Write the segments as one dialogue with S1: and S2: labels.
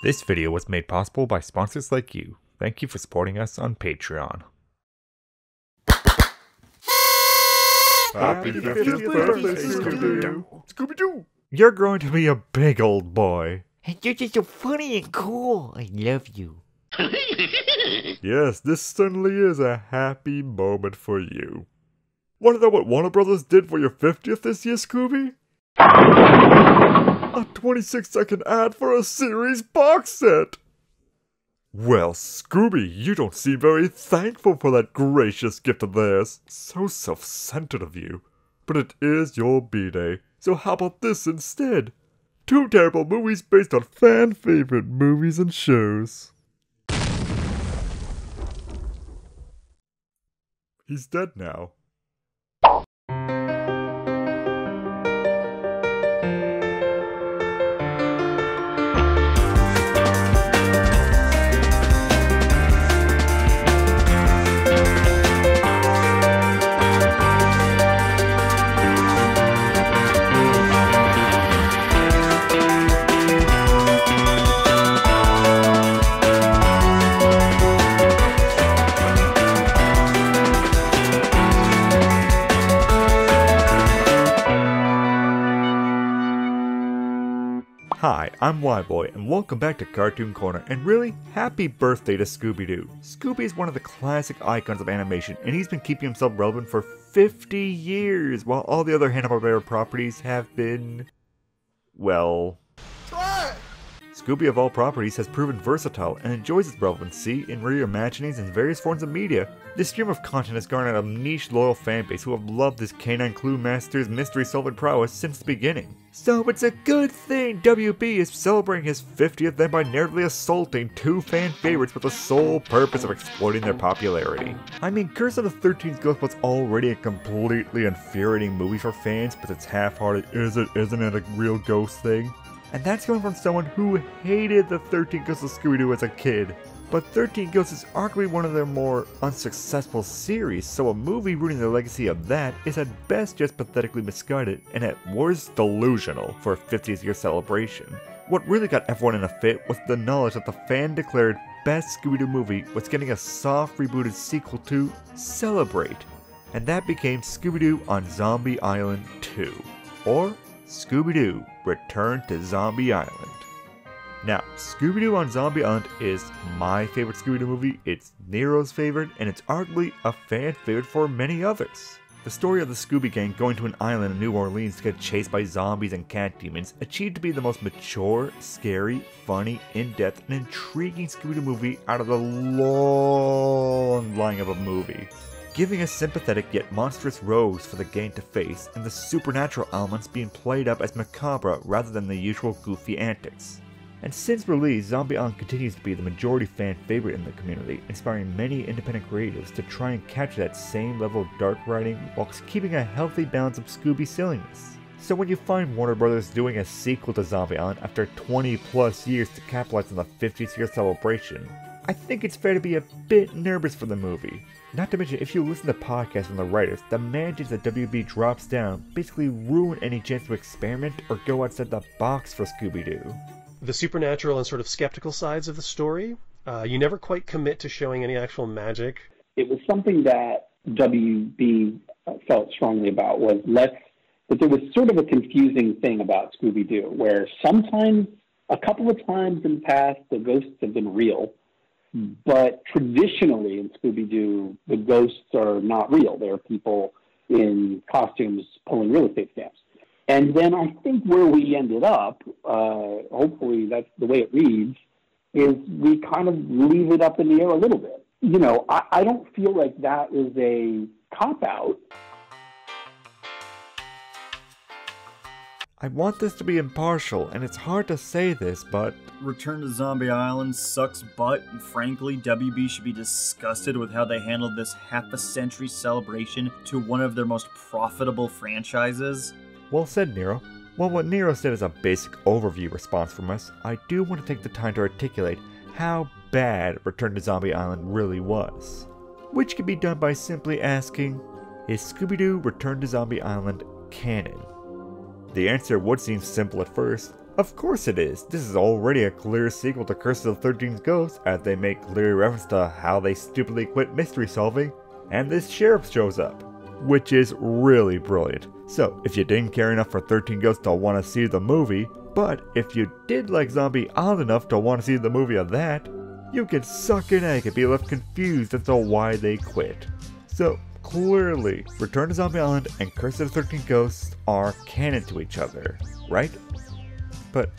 S1: This video was made possible by sponsors like you. Thank you for supporting us on Patreon.
S2: Happy 50th birthday, Scooby-Doo!
S1: Scooby-Doo! You're going to be a big old boy.
S3: And you're just so funny and cool. I love you.
S1: Yes, this certainly is a happy moment for you. Want to know what Warner Brothers did for your 50th this year, Scooby? A 26-second ad for a series box set! Well, Scooby, you don't seem very thankful for that gracious gift of theirs. So self-centered of you. But it is your B-Day, so how about this instead? 2 terrible movies based on fan-favorite movies and shows. He's dead now. Hi, I'm WHYBOY, and welcome back to Cartoon Corner, and really, happy birthday to Scooby-Doo. Scooby is one of the classic icons of animation, and he's been keeping himself relevant for 50 years, while all the other Hanna-Barbera properties have been, well... Scooby of all properties has proven versatile and enjoys its relevancy in reimaginings in various forms of media. This stream of content has garnered a niche loyal fanbase who have loved this canine clue master's mystery solving prowess since the beginning. So it's a good thing WB is celebrating his 50th than by narratively assaulting 2 fan favorites with the sole purpose of exploiting their popularity. I mean, Curse of the 13th Ghost was already a completely infuriating movie for fans, but it's half-hearted isn't it a real ghost thing? And that's coming from someone who hated the 13 Ghosts of Scooby-Doo as a kid. But 13 Ghosts is arguably one of their more unsuccessful series, so a movie rooting the legacy of that is at best just pathetically misguided, and at worst delusional for a 50th year celebration. What really got everyone in a fit was the knowledge that the fan-declared best Scooby-Doo movie was getting a soft rebooted sequel to Celebrate, and that became Scooby-Doo on Zombie Island 2, or Scooby-Doo Return to Zombie Island. Now, Scooby-Doo on Zombie Island is my favorite Scooby-Doo movie, it's NERO's favorite, and it's arguably a fan favorite for many others. The story of the Scooby Gang going to an island in New Orleans to get chased by zombies and cat demons achieved to be the most mature, scary, funny, in-depth, and intriguing Scooby-Doo movie out of the long line of a movie, giving a sympathetic yet monstrous rose for the gang to face, and the supernatural elements being played up as macabre rather than the usual goofy antics. And since release, Zombie Island continues to be the majority fan favorite in the community, inspiring many independent creatives to try and capture that same level of dark writing while keeping a healthy balance of Scooby silliness. So when you find Warner Brothers doing a sequel to Zombie Island after 20 plus years to capitalize on the 50th year celebration, I think it's fair to be a bit nervous for the movie. Not to mention, if you listen to podcasts from the writers, the managers that WB drops down basically ruin any chance to experiment or go outside the box for Scooby-Doo.
S4: The supernatural and sort of skeptical sides of the story, you never quite commit to showing any actual magic.
S5: It was something that WB felt strongly about, was that there was sort of a confusing thing about Scooby-Doo, where sometimes, a couple of times in the past, the ghosts have been real, but traditionally in Scooby-Doo, the ghosts are not real. They're people in costumes pulling real estate stamps. And then I think where we ended up, hopefully that's the way it reads, is we kind of leave it up in the air a little bit. You know, I don't feel like that is a cop-out.
S1: I want this to be impartial, and it's hard to say this, but
S2: Return to Zombie Island sucks butt, and frankly, WB should be disgusted with how they handled this half-a-century celebration to one of their most profitable franchises.
S1: Well said, Nero. While what Nero said is a basic overview response from us, I do want to take the time to articulate how bad Return to Zombie Island really was. Which can be done by simply asking, is Scooby-Doo Return to Zombie Island canon? The answer would seem simple at first, Of course it is. This is already a clear sequel to Curse of the 13 Ghosts, as they make clear reference to how they stupidly quit mystery solving, and this sheriff shows up, which is really brilliant. So, if you didn't care enough for 13 Ghosts to want to see the movie, but if you did like Zombie Island enough to want to see the movie of that, you can suck an egg and be left confused as to why they quit. So, clearly, Return to Zombie Island and Curse of the 13 Ghosts are canon to each other, right? But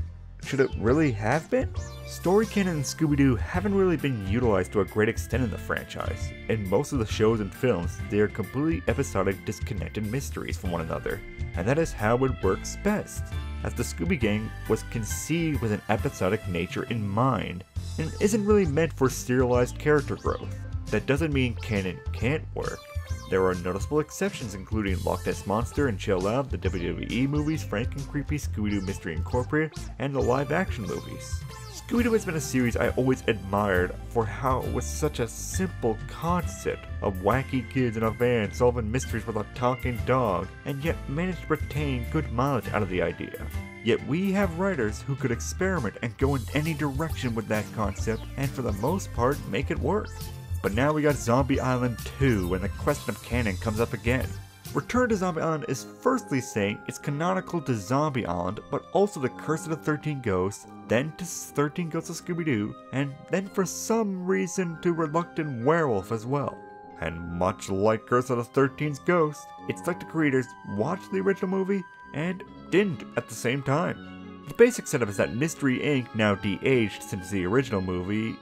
S1: should it really have been? Story canon and Scooby-Doo haven't really been utilized to a great extent in the franchise. In most of the shows and films, they are completely episodic, disconnected mysteries from one another, and that is how it works best, as the Scooby Gang was conceived with an episodic nature in mind, and isn't really meant for serialized character growth. That doesn't mean canon can't work. There are noticeable exceptions, including Loch Ness Monster and Chill Out, the WWE movies, Frank and Creepy, Scooby-Doo Mystery Incorporated, and the live-action movies. Scooby-Doo has been a series I always admired for how it was such a simple concept of wacky kids in a van solving mysteries with a talking dog, and yet managed to retain good mileage out of the idea. Yet we have writers who could experiment and go in any direction with that concept, and for the most part make it work. But now we got Zombie Island 2, and the question of canon comes up again. Return to Zombie Island is firstly saying it's canonical to Zombie Island, but also to Curse of the 13 Ghosts, then to 13 Ghosts of Scooby-Doo, and then for some reason to Reluctant Werewolf as well. And much like Curse of the 13 Ghosts, it's like the creators watched the original movie and didn't at the same time. The basic setup is that Mystery Inc., now de-aged since the original movie,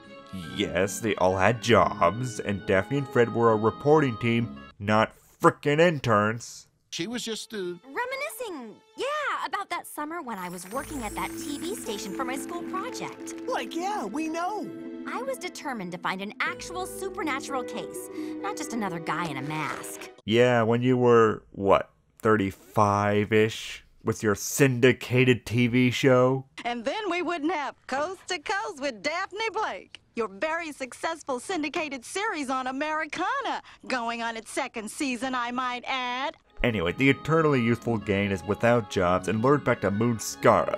S1: yes, they all had jobs, and Daphne and Fred were a reporting team, not frickin' interns.
S6: She was just
S7: reminiscing, yeah, about that summer when I was working at that TV station for my school project.
S6: like, yeah, we know.
S7: I was determined to find an actual supernatural case, not just another guy in a mask.
S1: Yeah, when you were, what, 35-ish? With your syndicated TV show?
S8: And then we wouldn't have Coast to Coast with Daphne Blake, your very successful syndicated series on Americana, going on its second season, I might add.
S1: Anyway, the eternally youthful gang is without jobs and lured back to Moonstar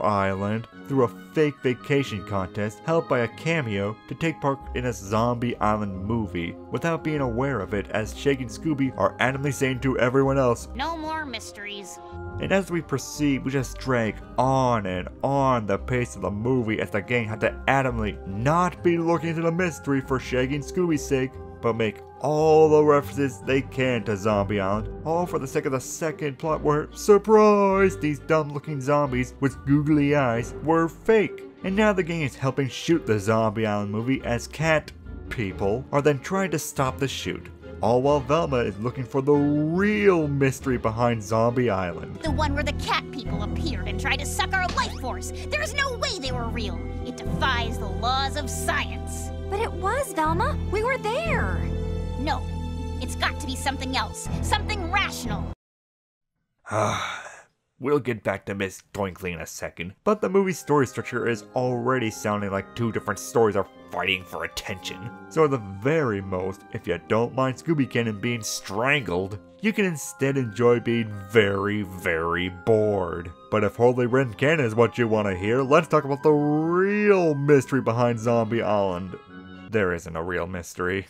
S1: Island through a fake vacation contest held by a cameo to take part in a Zombie Island movie without being aware of it, as Shaggy and Scooby are adamantly saying to everyone else,
S9: "No more mysteries."
S1: And as we proceed, we just drag on and on the pace of the movie as the gang have to adamantly not be looking into the mystery for Shaggy and Scooby's sake, but make all the references they can to Zombie Island, all for the sake of the second plot where, surprise, these dumb-looking zombies with googly eyes were fake. And now the gang is helping shoot the Zombie Island movie as cat people are then trying to stop the shoot, all while Velma is looking for the real mystery behind Zombie Island.
S9: The one where the cat people appeared and tried to suck our life force. There's no way they were real. It defies the laws of science.
S7: But it was, Velma. We were there.
S9: No, it's got to be something else. Something rational.
S1: We'll get back to Miss Twinkly in a second, but the movie's story structure is already sounding like two different stories are fighting for attention. So at the very most, if you don't mind Scooby Canon being strangled, you can instead enjoy being very, very bored. But if Holy Written Canon is what you want to hear, let's talk about the real mystery behind Zombie Island. There isn't a real mystery.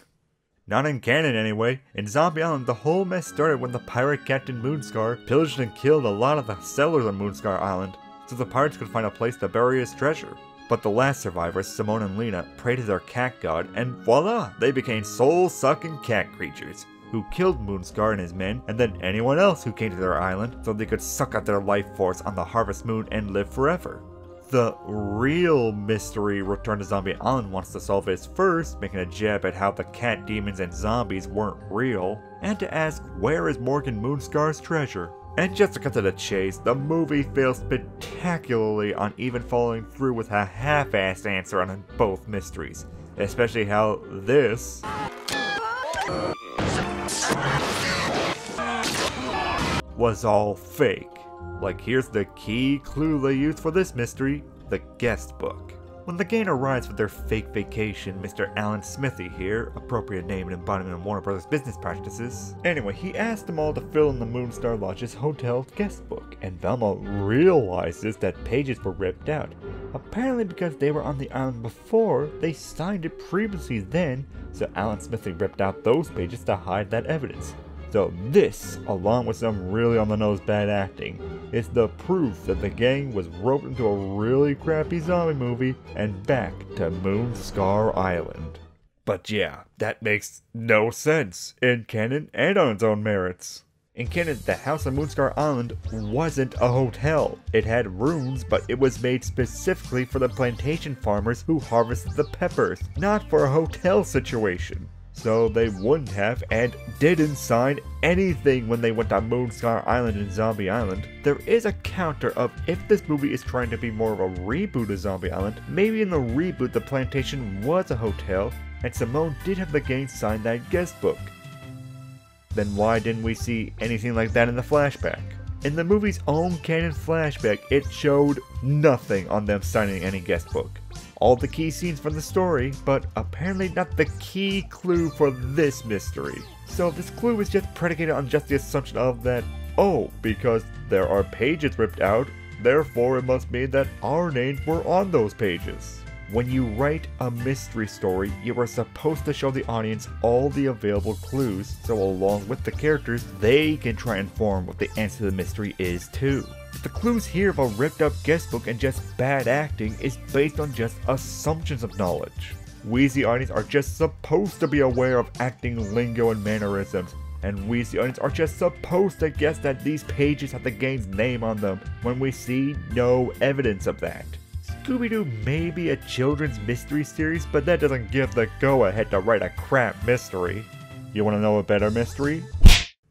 S1: Not in canon anyway. In Zombie Island, the whole mess started when the pirate Captain Moonscar pillaged and killed a lot of the settlers on Moonscar Island, so the pirates could find a place to bury his treasure. But the last survivors, Simone and Lena, prayed to their cat god, and voila! They became soul-sucking cat creatures, who killed Moonscar and his men, and then anyone else who came to their island, so they could suck out their life force on the Harvest Moon and live forever. The real mystery Return to Zombie Island wants to solve is first making a jab at how the cat demons and zombies weren't real, and to ask where is Morgan Moonscar's treasure. And just to cut to the chase, the movie fails spectacularly on even following through with a half-assed answer on both mysteries, especially how this was all fake. Like, here's the key clue they used for this mystery, the guest book. When the gang arrives for their fake vacation, Mr. Alan Smithy here, appropriate name and embodiment of Warner Brothers business practices. Anyway, he asked them all to fill in the Moonstar Lodge's hotel guest book, and Velma realizes that pages were ripped out. Apparently because they were on the island before, they signed it previously then, so Alan Smithy ripped out those pages to hide that evidence. So this, along with some really on-the-nose bad acting, is the proof that the gang was roped into a really crappy zombie movie and back to Moonscar Island. But yeah, that makes no sense in canon and on its own merits. In canon, the house on Moonscar Island wasn't a hotel. It had rooms, but it was made specifically for the plantation farmers who harvested the peppers, not for a hotel situation. So they wouldn't have and didn't sign anything when they went to Moonscar Island and Zombie Island. There is a counter of if this movie is trying to be more of a reboot of Zombie Island, maybe in the reboot the plantation was a hotel and Simone did have the gang sign that guest book. Then why didn't we see anything like that in the flashback? In the movie's own canon flashback, it showed nothing on them signing any guest book. All the key scenes from the story, but apparently not the key clue for this mystery. So this clue is just predicated on just the assumption of that, oh, because there are pages ripped out, therefore it must mean that our names were on those pages. When you write a mystery story, you are supposed to show the audience all the available clues, so along with the characters, they can try and form what the answer to the mystery is too. The clues here of a ripped up guest book and just bad acting is based on just assumptions of knowledge. We as the audience are just supposed to be aware of acting lingo and mannerisms, and we as the audience are just supposed to guess that these pages have the gang's name on them when we see no evidence of that. Scooby-Doo may be a children's mystery series, but that doesn't give the go-ahead to write a crap mystery. You want to know a better mystery?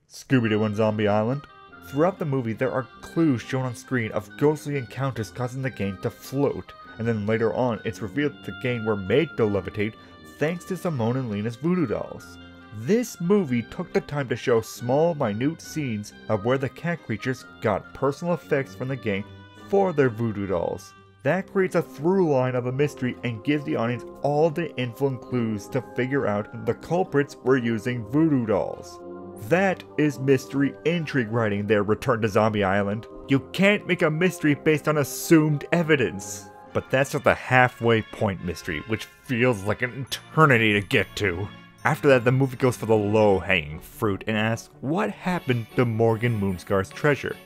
S1: Scooby-Doo and Zombie Island. Throughout the movie, there are clues shown on screen of ghostly encounters causing the gang to float, and then later on, it's revealed that the gang were made to levitate thanks to Simone and Lena's voodoo dolls. This movie took the time to show small, minute scenes of where the cat creatures got personal effects from the gang for their voodoo dolls. That creates a through line of a mystery and gives the audience all the info and clues to figure out the culprits were using voodoo dolls. That is mystery intrigue writing there, Return to Zombie Island. You can't make a mystery based on assumed evidence. But that's just the halfway point mystery, which feels like an eternity to get to. After that, the movie goes for the low-hanging fruit and asks, what happened to Morgan Moonscar's treasure?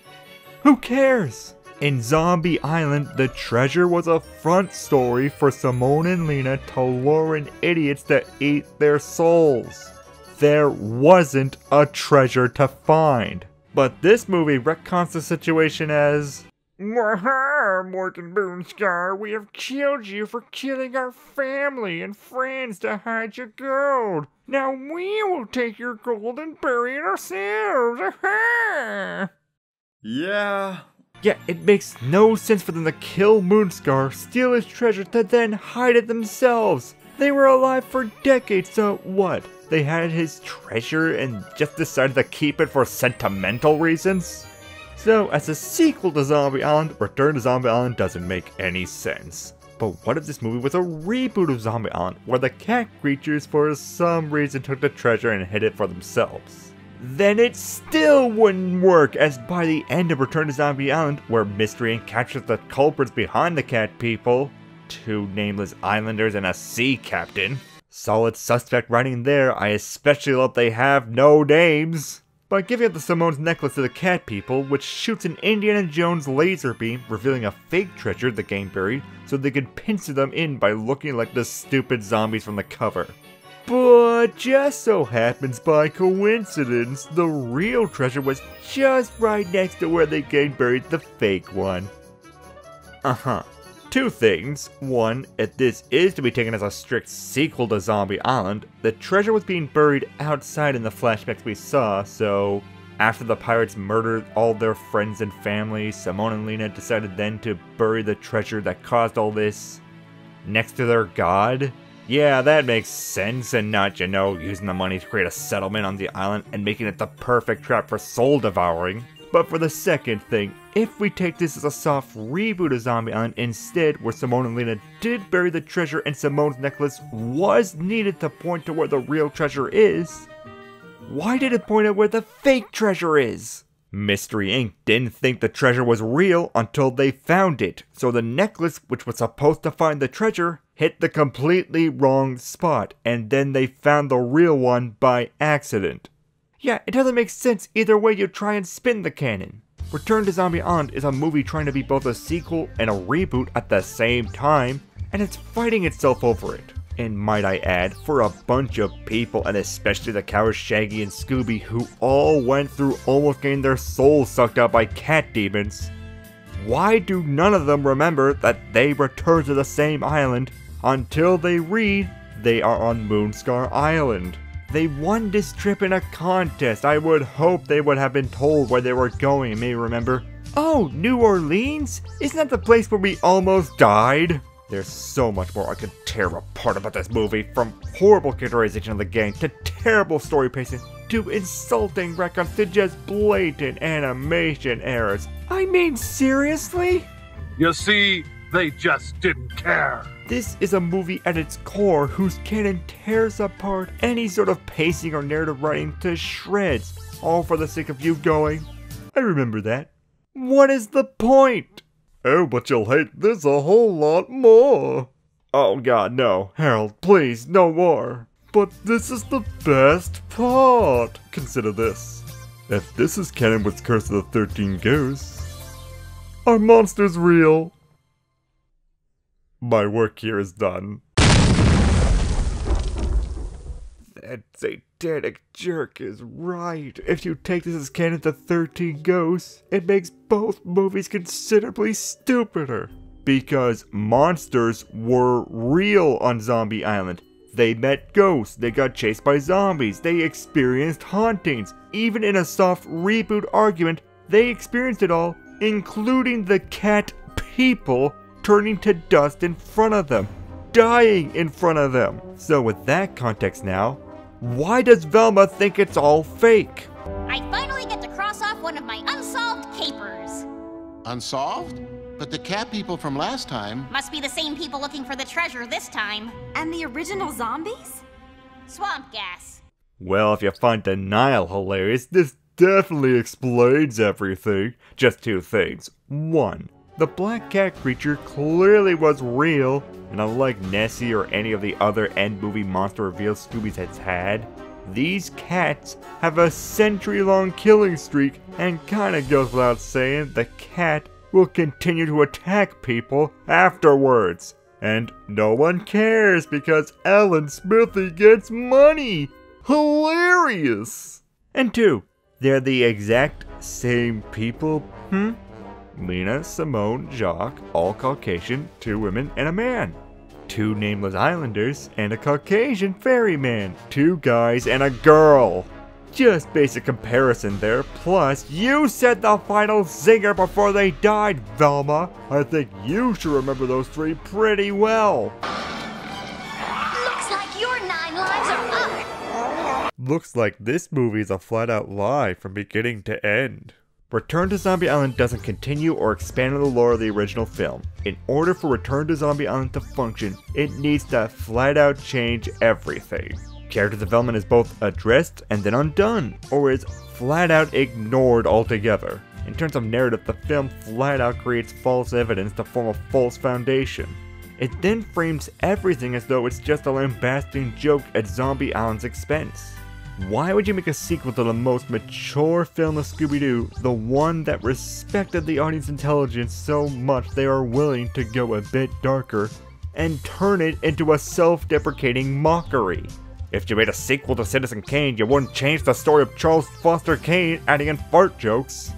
S1: Who cares? In Zombie Island, the treasure was a front story for Simone and Lena to lure in idiots to eat their souls. There wasn't a treasure to find. But this movie retcons the situation as, Morgan Moonscar, we have killed you for killing our family and friends to hide your gold. Now we will take your gold and bury it ourselves. Yeah, it makes no sense for them to kill Moonscar, steal his treasure, to then hide it themselves. They were alive for decades, so what? They had his treasure and just decided to keep it for sentimental reasons? So, as a sequel to Zombie Island, Return to Zombie Island doesn't make any sense. But what if this movie was a reboot of Zombie Island, where the cat creatures for some reason took the treasure and hid it for themselves? Then it still wouldn't work, as by the end of Return to Zombie Island, where mystery and captures the culprits behind the cat people, 2 nameless islanders and a sea captain. Solid suspect writing there. I especially love they have no names. By giving up the Simone's necklace to the cat people, which shoots an Indiana Jones laser beam, revealing a fake treasure the gang buried, so they could pincer them in by looking like the stupid zombies from the cover. But just so happens by coincidence, the real treasure was just right next to where the gang buried the fake one. 2 things. 1, if this is to be taken as a strict sequel to Zombie Island, the treasure was being buried outside in the flashbacks we saw, so after the pirates murdered all their friends and family, Simone and Lena decided then to bury the treasure that caused all this next to their god? Yeah, that makes sense, and not, using the money to create a settlement on the island and making it the perfect trap for soul devouring. But for the second thing, if we take this as a soft reboot of Zombie Island instead, where Simone and Lena did bury the treasure and Simone's necklace was needed to point to where the real treasure is, why did it point at where the fake treasure is? Mystery Inc. didn't think the treasure was real until they found it, so the necklace, which was supposed to find the treasure, hit the completely wrong spot, and then they found the real one by accident. Yeah, it doesn't make sense either way you try and spin the canon. Return to Zombie Island is a movie trying to be both a sequel and a reboot at the same time, and it's fighting itself over it. And might I add, for a bunch of people, and especially the cowards Shaggy and Scooby, who all went through almost getting their souls sucked out by cat demons, why do none of them remember that they returned to the same island until they read they are on Moonscar Island? They won this trip in a contest. I would hope they would have been told where they were going and may remember, oh, New Orleans? Isn't that the place where we almost died? There's so much more I could tear apart about this movie, from horrible characterization of the gang, to terrible story pacing, to insulting retcons, to just blatant animation errors. I mean, seriously?
S10: You see, they just didn't care.
S1: This is a movie at its core whose canon tears apart any sort of pacing or narrative writing to shreds, all for the sake of you going, I remember that. What is the point? Oh, but you'll hate this a whole lot more. Oh god, no. Harold, please, no more. But this is the best part. Consider this. If this is canon with Curse of the 13 Ghosts, are monsters real? My work here is done. That satanic jerk is right. If you take this as canon to 13 Ghosts, it makes both movies considerably stupider. Because monsters were real on Zombie Island. They met ghosts, they got chased by zombies, they experienced hauntings. Even in a soft reboot argument, they experienced it all, including the cat people turning to dust in front of them, dying in front of them. So with that context now, why does Velma think it's all fake?
S9: I finally get to cross off one of my unsolved capers.
S6: Unsolved? But the cat people from last time...
S9: Must be the same people looking for the treasure this time.
S7: And the original zombies?
S9: Swamp gas.
S1: Well, if you find denial hilarious, this definitely explains everything. Just two things. One, the black cat creature clearly was real, and unlike Nessie or any of the other end movie monster reveals Scooby's has had, these cats have a century-long killing streak, and kinda goes without saying, the cat will continue to attack people afterwards. And no one cares because Ellen Smithy gets money! Hilarious! And two, they're the exact same people, Lena, Simone, Jacques, all Caucasian, 2 women and a man. 2 nameless islanders and a Caucasian ferryman. 2 guys and a girl. Just basic comparison there, plus you said the final zinger before they died, Velma. I think you should remember those 3 pretty well.
S9: Looks like your 9 lives are up.
S1: Looks like this movie is a flat-out lie from beginning to end. Return to Zombie Island doesn't continue or expand on the lore of the original film. In order for Return to Zombie Island to function, it needs to flat-out change everything. Character development is both addressed and then undone, or is flat-out ignored altogether. In terms of narrative, the film flat-out creates false evidence to form a false foundation. It then frames everything as though it's just a lambasting joke at Zombie Island's expense. Why would you make a sequel to the most mature film of Scooby-Doo, the one that respected the audience intelligence so much they are willing to go a bit darker, and turn it into a self-deprecating mockery? If you made a sequel to Citizen Kane, you wouldn't change the story of Charles Foster Kane adding in fart jokes.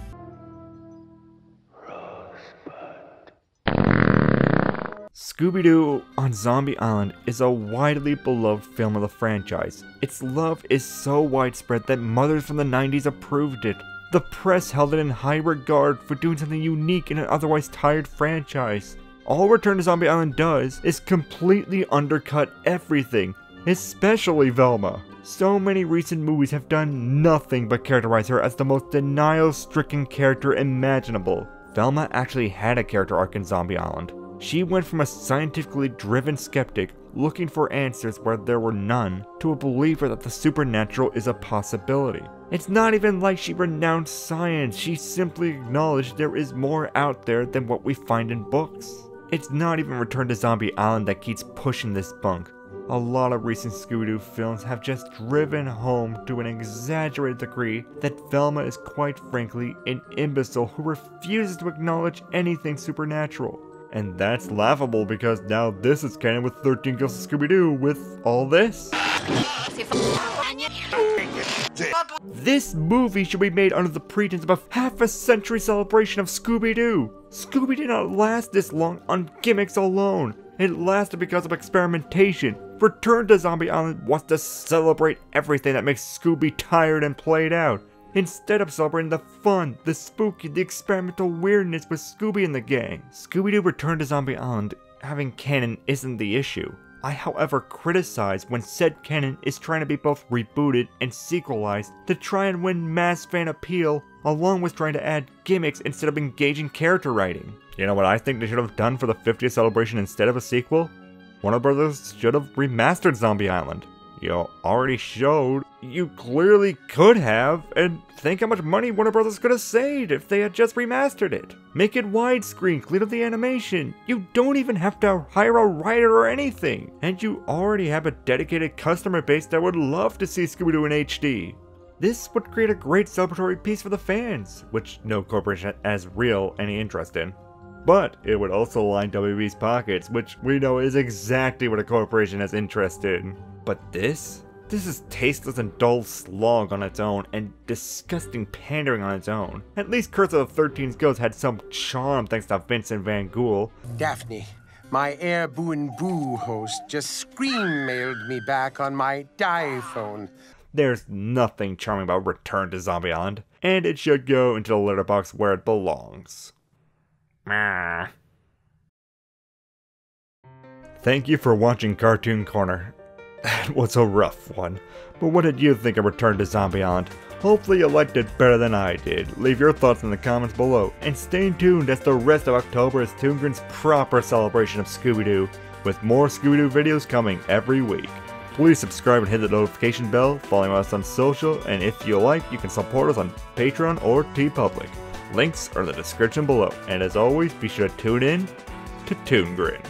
S1: Scooby-Doo on Zombie Island is a widely beloved film of the franchise. Its love is so widespread that mothers from the 90s approved it. The press held it in high regard for doing something unique in an otherwise tired franchise. All Return to Zombie Island does is completely undercut everything, especially Velma. So many recent movies have done nothing but characterize her as the most denial-stricken character imaginable. Velma actually had a character arc in Zombie Island. She went from a scientifically driven skeptic looking for answers where there were none, to a believer that the supernatural is a possibility. It's not even like she renounced science, she simply acknowledged there is more out there than what we find in books. It's not even Return to Zombie Island that keeps pushing this bunk. A lot of recent Scooby-Doo films have just driven home to an exaggerated degree that Velma is quite frankly an imbecile who refuses to acknowledge anything supernatural. And that's laughable because now this is canon with 13 Ghosts of Scooby-Doo with all this. This movie should be made under the pretense of a half-a-century celebration of Scooby-Doo. Scooby did not last this long on gimmicks alone. It lasted because of experimentation. Return to Zombie Island wants to celebrate everything that makes Scooby tired and played out, instead of celebrating the fun, the spooky, the experimental weirdness with Scooby and the gang. Scooby-Doo Return to Zombie Island having canon isn't the issue. I however criticize when said canon is trying to be both rebooted and sequelized to try and win mass fan appeal, along with trying to add gimmicks instead of engaging character writing. You know what I think they should have done for the 50th celebration instead of a sequel? Warner Brothers should have remastered Zombie Island. You already showed you clearly could have, and think how much money Warner Brothers could have saved if they had just remastered it. Make it widescreen, clean up the animation. You don't even have to hire a writer or anything, and you already have a dedicated customer base that would love to see Scooby-Doo in HD. This would create a great celebratory piece for the fans, which no corporation has real any interest in. But it would also line WB's pockets, which we know is exactly what a corporation has interest in. But this is tasteless and dull slog on its own, and disgusting pandering on its own. At least Curse of the 13's Ghost had some charm thanks to Vincent Van Gogh.
S11: Daphne, my Air Boo and Boo host just scream-mailed me back on my die phone.
S1: There's nothing charming about Return to Zombie Island, and it should go into the letterbox where it belongs. Meh. Thank you for watching Cartoon Corner. That was a rough one, but what did you think of Return to Zombie Island? Hopefully you liked it better than I did. Leave your thoughts in the comments below, and stay tuned as the rest of October is ToonGrin's proper celebration of Scooby-Doo, with more Scooby-Doo videos coming every week. Please subscribe and hit the notification bell, follow us on social, and if you like, you can support us on Patreon or TeePublic. Links are in the description below, and as always, be sure to tune in to ToonGrin.